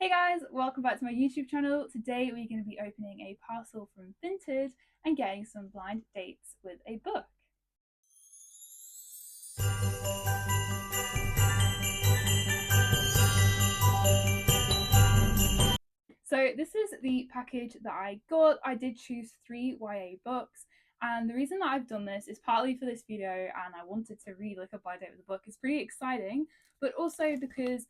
Hey guys, welcome back to my YouTube channel. Today we're going to be opening a parcel from Vinted and getting some blind dates with a book. So this is the package that I got. I did choose 3 YA books, and the reason that I've done this is partly for this video and I wanted to read like a blind date with a book. It's pretty exciting, but also because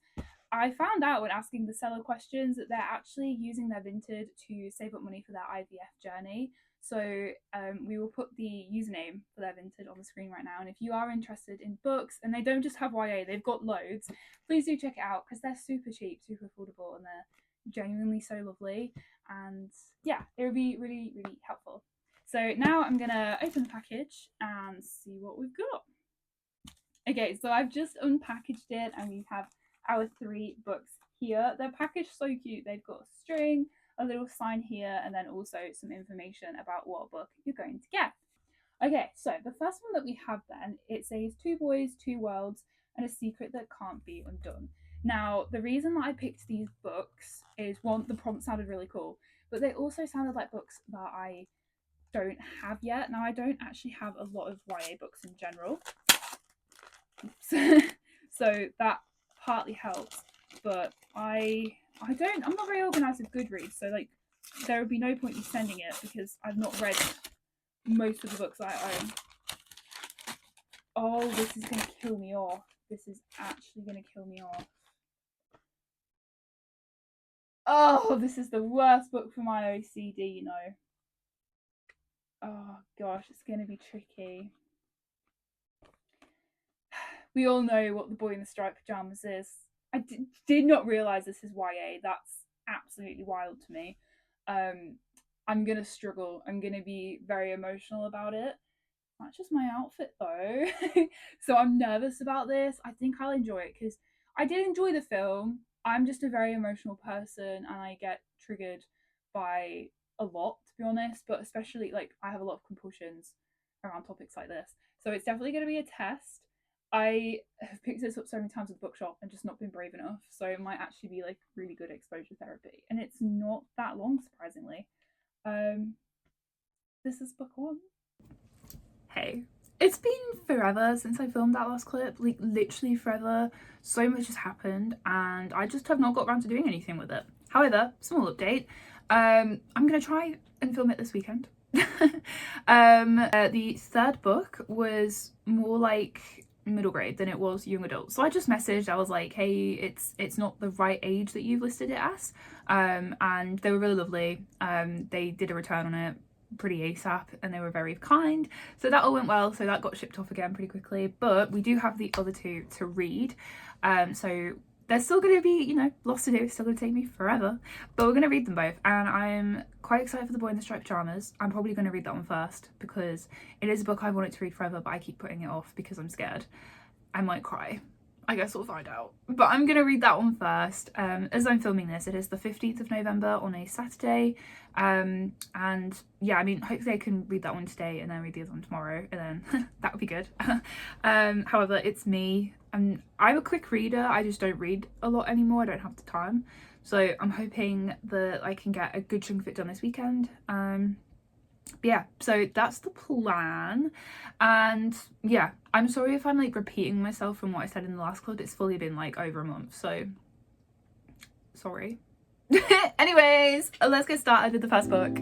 I found out when asking the seller questions that they're actually using their Vinted to save up money for their IVF journey. So we will put the username for their Vinted on the screen right now. And if you are interested in books, and they don't just have YA, they've got loads, please do check it out because they're super cheap, super affordable, and they're genuinely so lovely. And yeah, it would be really, really helpful. So now I'm gonna open the package and see what we've got. Okay, so I've just unpackaged it and we have our 3 books here. They're packaged so cute. They've got a string, a little sign here, and then also some information about what book you're going to get. Okay, so the first one that we have then, it says 2 boys, 2 worlds, and a secret that can't be undone. Now, the reason that I picked these books is, one, the prompt sounded really cool, but they also sounded like books that I don't have yet. Now, I don't actually have a lot of YA books in general, so that partly helps, but I'm not very organised with Goodreads, so like there would be no point in sending it because I've not read most of the books I own. Oh, this is gonna kill me off. This is actually gonna kill me off. Oh, this is the worst book for my OCD, you know. Oh gosh, it's gonna be tricky. We all know what The Boy in the Striped Pajamas is. I did not realise this is YA. That's absolutely wild to me. I'm gonna struggle. I'm gonna be very emotional about it. That's just my outfit though. So I'm nervous about this. I think I'll enjoy it because I did enjoy the film. I'm just a very emotional person and I get triggered by a lot, to be honest, but especially like I have a lot of compulsions around topics like this. So it's definitely going to be a test. I have picked this up so many times at the bookshop and just not been brave enough. So it might actually be like really good exposure therapy. And it's not that long, surprisingly. This is book 1. Hey, it's been forever since I filmed that last clip, like literally forever. So much has happened and I just have not got around to doing anything with it. However, small update, I'm gonna try and film it this weekend. The 3rd book was more like middle grade than it was young adult, so I just messaged. I was like, hey, it's not the right age that you've listed it as, and they were really lovely. They did a return on it pretty ASAP and they were very kind, so that all went well. So that got shipped off again pretty quickly, but we do have the other 2 to read, so there's still going to be, you know, lots to do. It's still going to take me forever, but we're going to read them both and I'm quite excited for The Boy in the Striped Pajamas. I'm probably going to read that one first because it is a book I've wanted to read forever, but I keep putting it off because I'm scared I might cry. I guess we'll find out. But I'm going to read that one first. As I'm filming this, it is the 15th of November on a Saturday. And yeah, I mean, hopefully I can read that one today and then read the other one tomorrow, and then that would be good. However, it's me. I'm a quick reader. I just don't read a lot anymore. I don't have the time. So I'm hoping that I can get a good chunk of it done this weekend. But yeah, so that's the plan. And yeah, I'm sorry if I'm like repeating myself from what I said in the last clip. It's fully been like over a month, so sorry. Anyways, let's get started with the first book.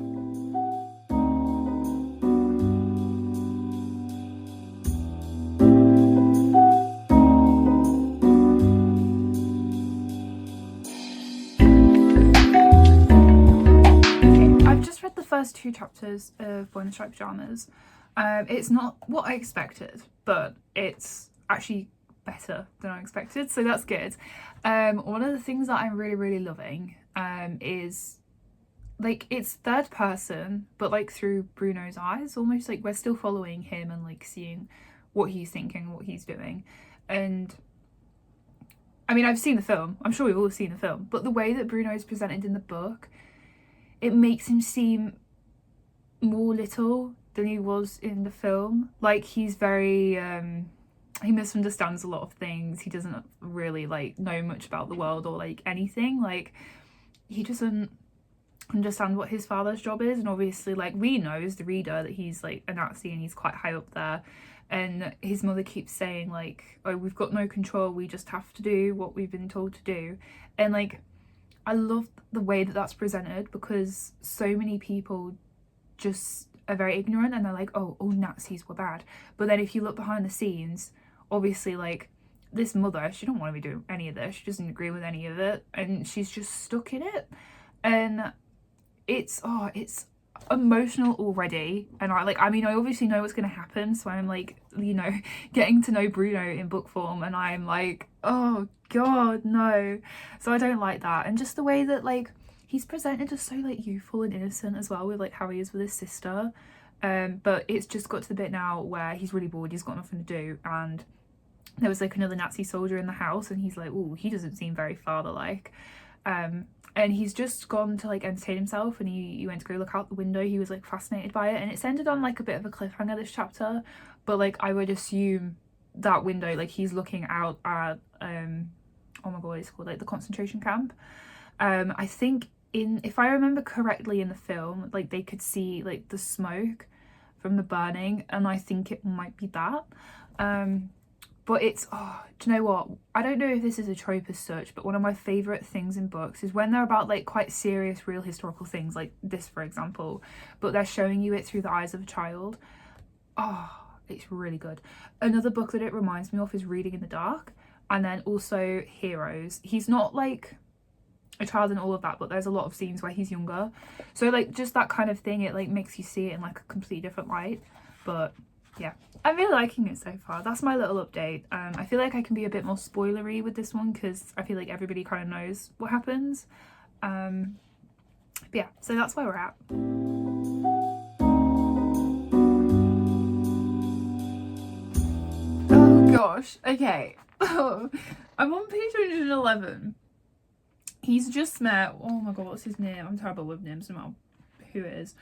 First 2 chapters of Boy in the Striped Pajamas. It's not what I expected, but it's actually better than I expected, so that's good. One of the things that I'm really loving is like it's 3rd person, but like through Bruno's eyes, almost like we're still following him and like seeing what he's thinking, what he's doing. And I mean, I've seen the film, I'm sure we've all seen the film, but the way that Bruno is presented in the book, it makes him seem more little than he was in the film. Like he's very he misunderstands a lot of things. He doesn't really like know much about the world or like anything. Like, he doesn't understand what his father's job is, and obviously like we know as the reader that he's like a Nazi and he's quite high up there, and his mother keeps saying like, oh, we've got no control, we just have to do what we've been told to do. And like, I love the way that that's presented, because so many people just are very ignorant and they're like, oh, all Nazis were bad. But then if you look behind the scenes, obviously like this mother, she don't want to be doing any of this, she doesn't agree with any of it, and she's just stuck in it. And it's emotional already. And I mean I obviously know what's going to happen, so I'm like, you know, getting to know Bruno in book form, and I'm like, oh god, no. So I don't like that. And just the way that like he's presented as so like youthful and innocent as well, with like how he is with his sister, but it's just got to the bit now where he's really bored, he's got nothing to do, and there was like another Nazi soldier in the house, and he's like, oh, he doesn't seem very father-like, and he's just gone to like entertain himself, and he went to go look out the window. He was like fascinated by it, and it's ended on like a bit of a cliffhanger, this chapter, but like I would assume that window, like he's looking out at oh my god, it's called like the concentration camp. I think if I remember correctly in the film, like they could see like the smoke from the burning, and I think it might be that. But it's, oh, do you know what? I don't know if this is a trope as such, but one of my favourite things in books is when they're about like quite serious, real historical things, like this, for example, but they're showing you it through the eyes of a child. Oh, it's really good. Another book that it reminds me of is Reading in the Dark, and then also Heroes. He's not like a child in all of that, but there's a lot of scenes where he's younger. So like just that kind of thing, it like makes you see it in like a completely different light. But yeah, I'm really liking it so far. That's my little update. I feel like I can be a bit more spoilery with this one, because I feel like everybody kind of knows what happens. But yeah, so that's where we're at. Oh gosh, okay. I'm on page 111. He's just met, oh my god, what's his name? I'm terrible with names, no matter who it is.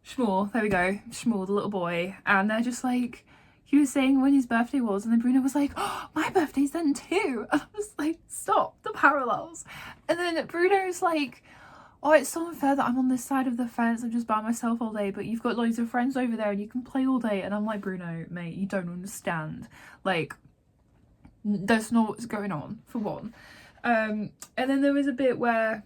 Shmuel, there we go, Shmuel, the little boy, and they're just like, he was saying when his birthday was, and then Bruno was like, oh, my birthday's then too, and I was like, stop the parallels. And then Bruno's like, oh, it's so unfair that I'm on this side of the fence, I'm just by myself all day, but you've got loads of friends over there and you can play all day. And I'm like, Bruno, mate, you don't understand, like, that's not what's going on, for one. And then there was a bit where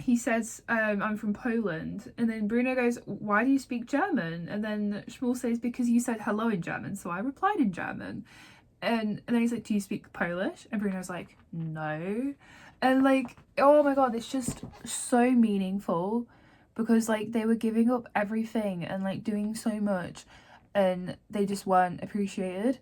he says, I'm from Poland, and then Bruno goes, why do you speak German? And then Shmuel says, because you said hello in German, so I replied in German. And then he's like, do you speak Polish? And Bruno's like, no. And like, oh my god, it's just so meaningful, because like they were giving up everything and like doing so much, and they just weren't appreciated.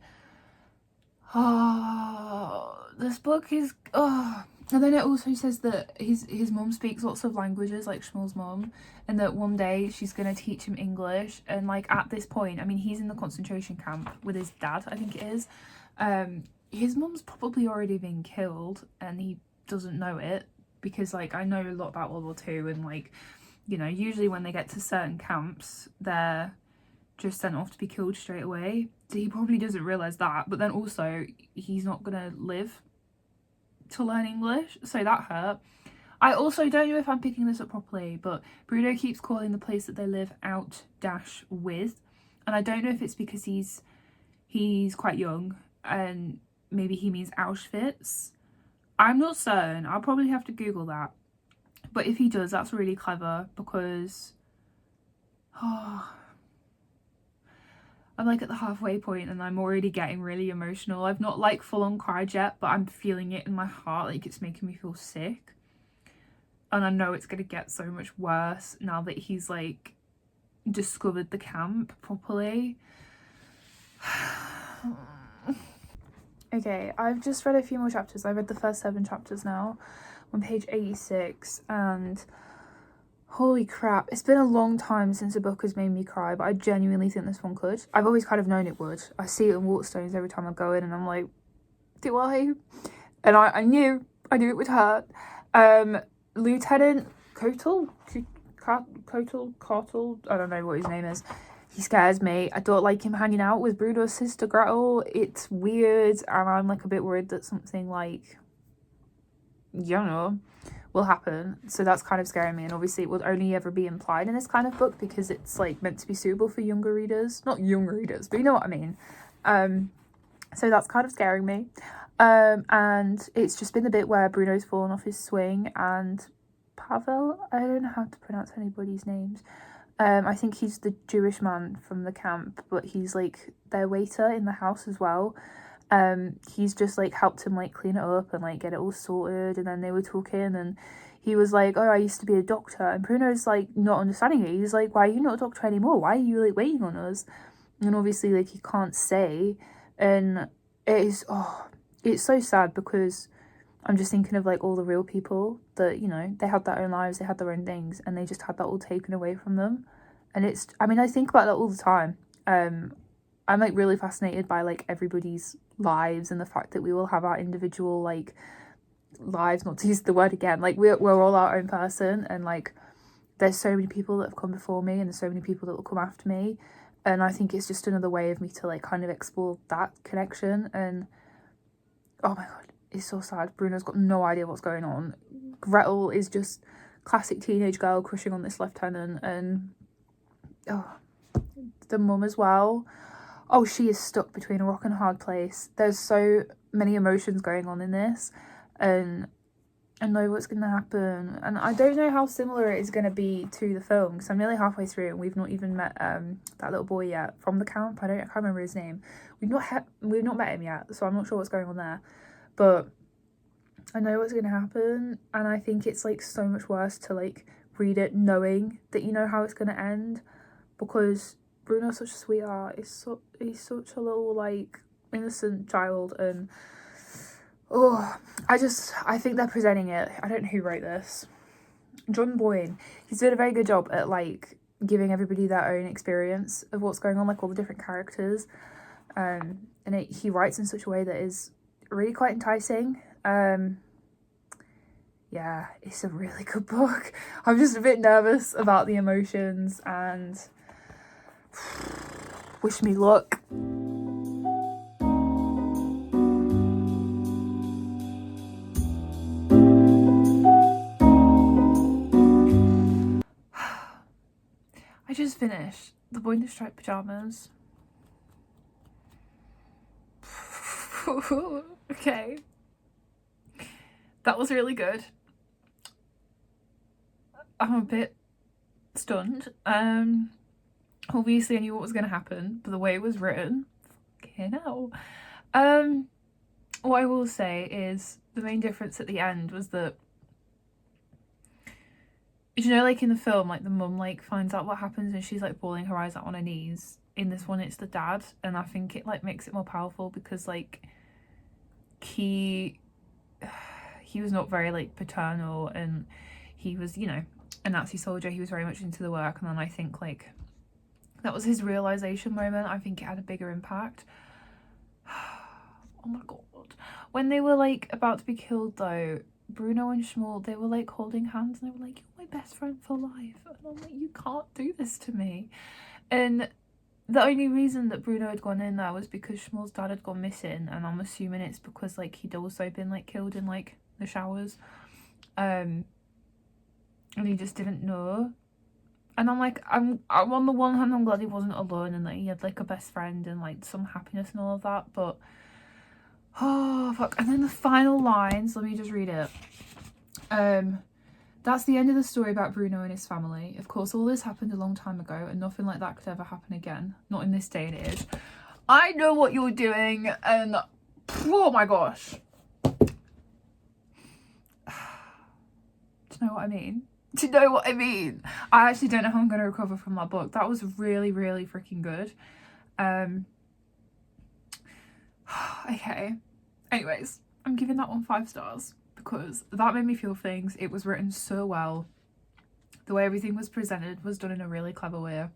Oh, this book is, oh. And then it also says that his mum speaks lots of languages, like Shmuel's mum, and that one day she's going to teach him English. And like at this point, I mean, he's in the concentration camp with his dad, I think it is. His mum's probably already been killed and he doesn't know it, because like I know a lot about World War II, and like, you know, usually when they get to certain camps, they're just sent off to be killed straight away. So he probably doesn't realise that, but then also he's not going to live to learn English, so that hurt. I also don't know if I'm picking this up properly, but Bruno keeps calling the place that they live out-with, and I don't know if it's because he's quite young and maybe he means Auschwitz. I'm not certain, I'll probably have to Google that, but if he does, that's really clever, because I'm like at the halfway point and I'm already getting really emotional. I've not like full on cried yet, but I'm feeling it in my heart, like it's making me feel sick. And I know it's going to get so much worse now that he's like discovered the camp properly. Okay, I've just read a few more chapters. I read the first 7 chapters now. I'm on page 86, and holy crap, it's been a long time since a book has made me cry, but I genuinely think this one could. I've always kind of known it would. I see it in Waterstones every time I go in, and I'm like, do I? And I knew it would hurt. Lieutenant Kotal, I don't know what his name is. he scares me. I don't like him hanging out with Bruno's sister Gretel. It's weird, and I'm like a bit worried that something like, you know, will happen. So that's kind of scaring me, and obviously it would only ever be implied in this kind of book because it's like meant to be suitable for younger readers. Not young readers, but you know what I mean. So that's kind of scaring me. And it's just been the bit where Bruno's fallen off his swing and Pavel, I don't know how to pronounce anybody's names. I think he's the Jewish man from the camp, but he's like their waiter in the house as well. He's just like helped him like clean it up and like get it all sorted, and then they were talking and he was like, oh, I used to be a doctor, and Bruno's like not understanding it. He's like, why are you not a doctor anymore? Why are you like waiting on us? And obviously like he can't say, and it's so sad because I'm just thinking of like all the real people that, you know, they had their own lives, they had their own things, and they just had that all taken away from them. And it's, I mean, I think about that all the time. I'm like really fascinated by like everybody's lives and the fact that we all have our individual like lives, not to use the word again, like we're all our own person, and like there's so many people that have come before me and there's so many people that will come after me, and I think it's just another way of me to like kind of explore that connection. And oh my god, it's so sad. Bruno's got no idea what's going on. Gretel is just classic teenage girl crushing on this lieutenant, and the mum as well. Oh, she is stuck between a rock and a hard place. There's so many emotions going on in this, and I know what's going to happen. And I don't know how similar it is going to be to the film, because I'm nearly halfway through and we've not even met that little boy yet from the camp. I can't remember his name. We've not met him yet, so I'm not sure what's going on there. But I know what's going to happen, and I think it's like so much worse to like read it knowing that you know how it's going to end, because Bruno's such a sweetheart. He's such a little like innocent child, and I think they're presenting it. I don't know who wrote this. John Boyne. He's doing a very good job at like giving everybody their own experience of what's going on, like all the different characters. And he writes in such a way that is really quite enticing. Yeah, it's a really good book. I'm just a bit nervous about the emotions, and wish me luck. I just finished The Boy in the Striped Pyjamas. Okay. That was really good. I'm a bit stunned. Obviously I knew what was going to happen, but the way it was written, fucking hell. What I will say is the main difference at the end was that, you know, like in the film, like the mum like finds out what happens and she's like bawling her eyes out on her knees. In this one it's the dad, and I think it like makes it more powerful because like he was not very like paternal, and he was, you know, a Nazi soldier. He was very much into the work, and then I think like that was his realization moment. I think it had a bigger impact. Oh my god, when they were like about to be killed though, Bruno and Shmuel, they were like holding hands and they were like, you're my best friend for life, and I'm like, you can't do this to me. And the only reason that Bruno had gone in there was because Shmuel's dad had gone missing, and I'm assuming it's because like he'd also been like killed in like the showers, and he just didn't know. And I'm like, I'm on the one hand I'm glad he wasn't alone and that he had like a best friend and like some happiness and all of that, but oh fuck. And then the final lines, let me just read it. That's the end of the story about Bruno and his family. Of course, all this happened a long time ago, and nothing like that could ever happen again. Not in this day and age. I know what you're doing, and oh my gosh. Do you know what I mean? Do you know what I mean? I actually don't know how I'm going to recover from that book. That was really, really freaking good. Okay. Anyways, I'm giving that one 5 stars because that made me feel things. It was written so well. The way everything was presented was done in a really clever way.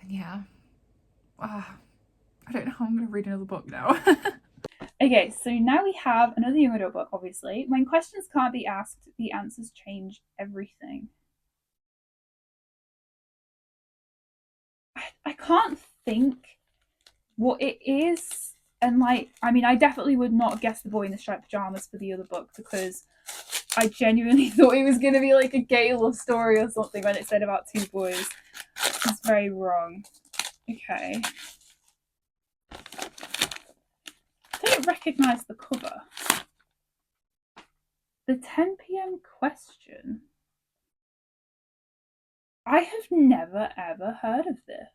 And yeah. I don't know how I'm going to read another book now. Okay, so now we have another young adult book, obviously. When questions can't be asked, the answers change everything. I can't think what it is. And like, I mean, I definitely would not have guessed The Boy in the Striped Pajamas for the other book because I genuinely thought it was going to be like a gay love story or something when it said about two boys. It's very wrong. Okay. I don't recognise the cover. The 10 p.m. question. I have never ever heard of this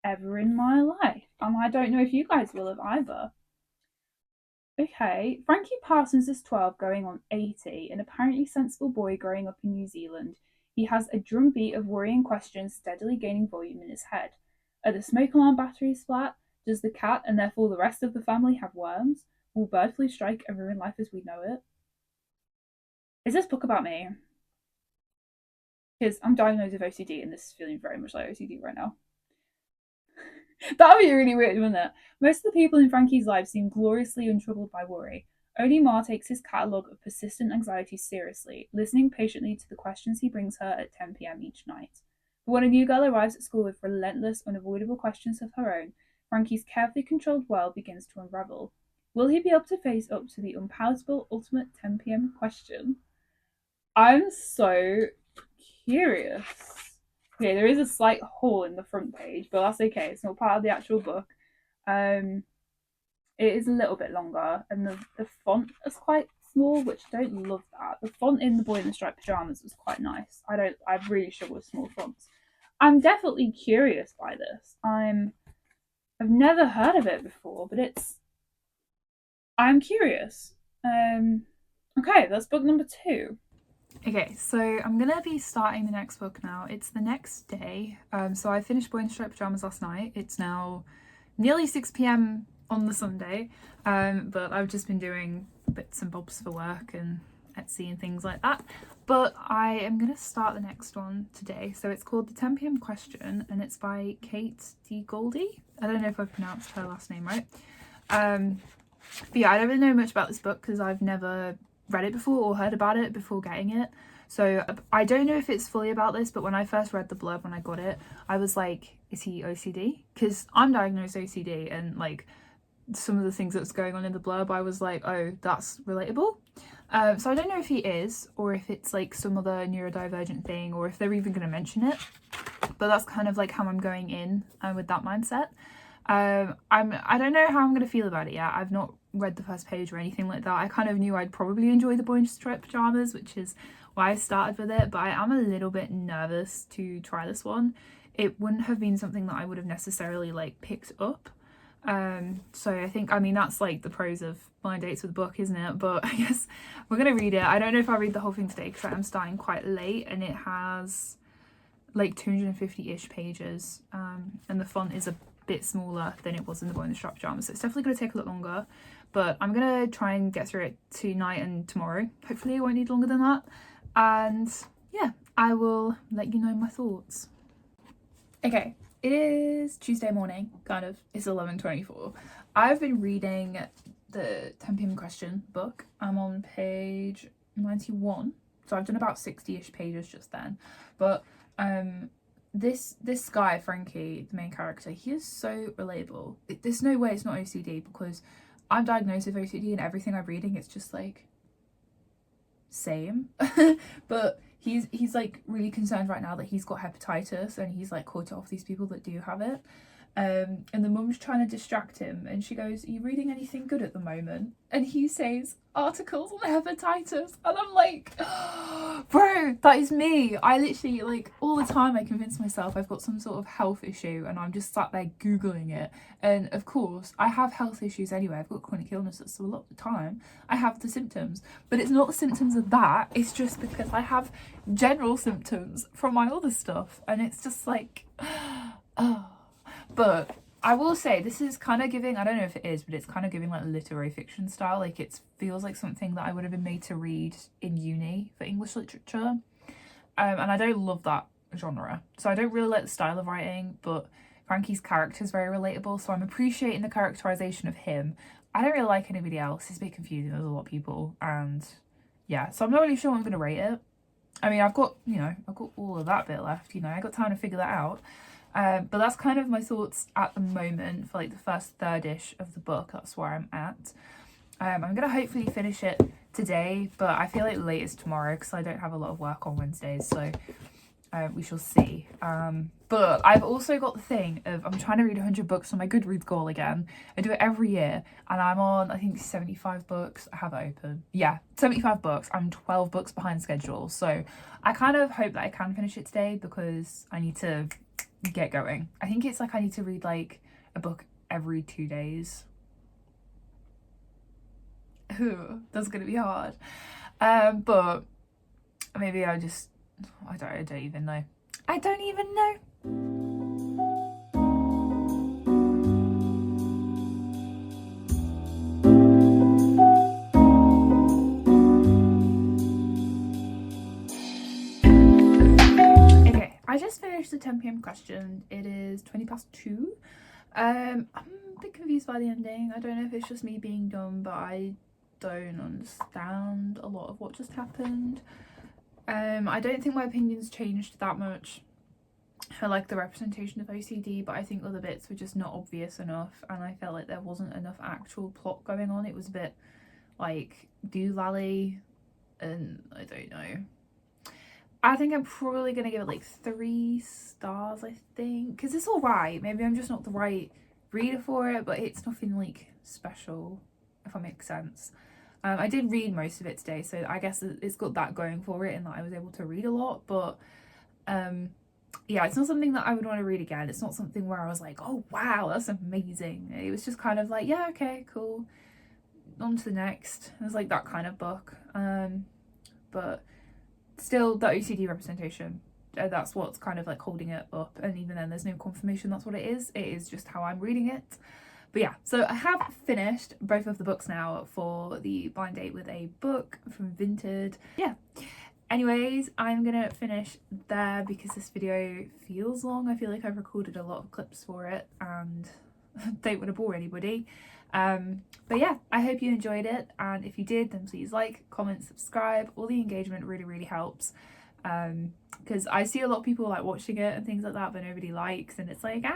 ever in my life, and I don't know if you guys will have either. Okay, Frankie Parsons is 12 going on 80, an apparently sensible boy growing up in New Zealand. He has a drumbeat of worrying questions steadily gaining volume in his head. Are the smoke alarm batteries flat? Does the cat and therefore the rest of the family have worms? Will bird flu strike and ruin life as we know it? Is this book about me? Because I'm diagnosed with OCD and this is feeling very much like OCD right now. That would be really weird, wouldn't it? Most of the people in Frankie's life seem gloriously untroubled by worry. Only Ma takes his catalogue of persistent anxiety seriously, listening patiently to the questions he brings her at 10 p.m. each night. But when a new girl arrives at school with relentless, unavoidable questions of her own, Frankie's carefully controlled world begins to unravel. Will he be able to face up to the unpalatable ultimate 10 p.m. question? I'm so curious. Okay, there is a slight hole in the front page, but that's okay. It's not part of the actual book. It is a little bit longer, and the font is quite small, which I don't love that. The font in The Boy in the Striped Pajamas was quite nice. I really struggle with small fonts. I'm definitely curious by this. I've never heard of it before, but I'm curious. Okay, that's book number 2. Okay, so I'm gonna be starting the next book now. It's the next day. So I finished Boy in Striped Pajamas last night. It's now nearly 6 p.m. on the Sunday, but I've just been doing bits and bobs for work and Etsy and things like that. But I am gonna start the next one today. So it's called The 10 p.m. Question, and it's by Kate D. Goldie. I don't know if I've pronounced her last name right. But yeah, I don't really know much about this book because I've never read it before or heard about it before getting it, so I don't know if it's fully about this, but when I first read the blurb when I got it, I was like, is he OCD? Because I'm diagnosed OCD, and like some of the things that's going on in the blurb, I was like, oh, that's relatable. So I don't know if he is, or if it's like some other neurodivergent thing, or if they're even going to mention it, but that's kind of like how I'm going in with that mindset. I don't know how I'm going to feel about it yet. I've not read the first page or anything like that. I kind of knew I'd probably enjoy The Boy in Striped Pajamas, which is why I started with it, but I am a little bit nervous to try this one. It wouldn't have been something that I would have necessarily like picked up. So I think, I mean, that's like the pros of blind dates with a book, isn't it? But I guess we're going to read it. I don't know if I'll read the whole thing today because I am starting quite late, and it has like 250-ish pages, and the font is a bit smaller than it was in The Boy in the Striped Pajamas, so it's definitely going to take a lot longer, but I'm going to try and get through it tonight and tomorrow. Hopefully it won't need longer than that, and yeah, I will let you know my thoughts. Okay, it is Tuesday morning, kind of. It's 11:24. I've been reading the 10 p.m. question book. I'm on page 91, so I've done about 60-ish pages just then, but this guy, Frankie, the main character, he is so relatable. There's no way it's not OCD, because I'm diagnosed with OCD and everything I'm reading, it's just like same. But he's like really concerned right now that he's got hepatitis, and he's like caught off these people that do have it. And the mum's trying to distract him, and she goes, are you reading anything good at the moment? And he says, articles on hepatitis. And I'm like, oh, bro, that is me. I literally, like, all the time I convince myself I've got some sort of health issue, and I'm just sat there Googling it. And of course, I have health issues anyway. I've got chronic illnesses, so a lot of the time I have the symptoms. But it's not the symptoms of that. It's just because I have general symptoms from my other stuff. And it's just like, oh. But I will say, this is kind of giving, I don't know if it is, but it's kind of giving like literary fiction style. Like, it feels like something that I would have been made to read in uni for English literature. And I don't love that genre. So I don't really like the style of writing, but Frankie's character is very relatable. So I'm appreciating the characterization of him. I don't really like anybody else. It's a bit confusing. There's a lot of people. And yeah, so I'm not really sure I'm going to rate it. I mean, I've got all of that bit left, I got time to figure that out. But that's kind of my thoughts at the moment for like the first third-ish of the book. That's where I'm at. I'm gonna hopefully finish it today, but I feel like latest tomorrow because I don't have a lot of work on Wednesdays, so we shall see. But I've also got the thing of I'm trying to read 100 books on my Goodreads goal again. I do it every year, and I'm on, I think, 75 books. I have it open. Yeah, 75 books. I'm 12 books behind schedule, so I kind of hope that I can finish it today because I need to get going. I think it's like I need to read like a book every 2 days. Ooh, that's gonna be hard. But maybe I don't even know. I don't even know. Okay, I just finished the 10 p.m. question. It is 2:20. I'm a bit confused by the ending. I don't know if it's just me being dumb, but I don't understand a lot of what just happened. I don't think my opinions changed that much for like the representation of OCD, but I think other bits were just not obvious enough, and I felt like there wasn't enough actual plot going on. It was a bit like doolally, and I don't know. I think I'm probably gonna give it like 3 stars, I think, because it's alright. Maybe I'm just not the right reader for it, but it's nothing like special, if that makes sense. I did read most of it today, so I guess it's got that going for it in that I was able to read a lot, but yeah, it's not something that I would want to read again. It's not something where I was like, oh wow, that's amazing. It was just kind of like, yeah, okay, cool, on to the next. It was like that kind of book. But still, the OCD representation, that's what's kind of like holding it up, and even then there's no confirmation that's what it is just how I'm reading it. But yeah, so I have finished both of the books now for the blind date with a book from Vinted. Yeah, anyways, I'm gonna finish there because this video feels long. I feel like I've recorded a lot of clips for it and don't want to bore anybody. But yeah, I hope you enjoyed it, and if you did, then please like, comment, subscribe. All the engagement really helps, because I see a lot of people like watching it and things like that, but nobody likes, and it's like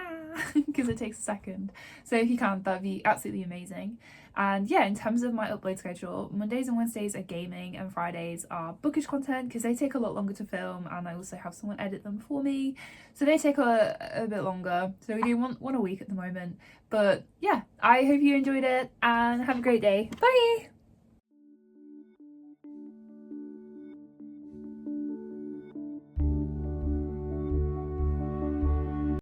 because it takes a second. So if you can, that'd be absolutely amazing. And yeah, in terms of my upload schedule, Mondays and Wednesdays are gaming, and Fridays are bookish content because they take a lot longer to film, and I also have someone edit them for me, so they take a bit longer. So we do one a week at the moment. But yeah, I hope you enjoyed it and have a great day. Bye!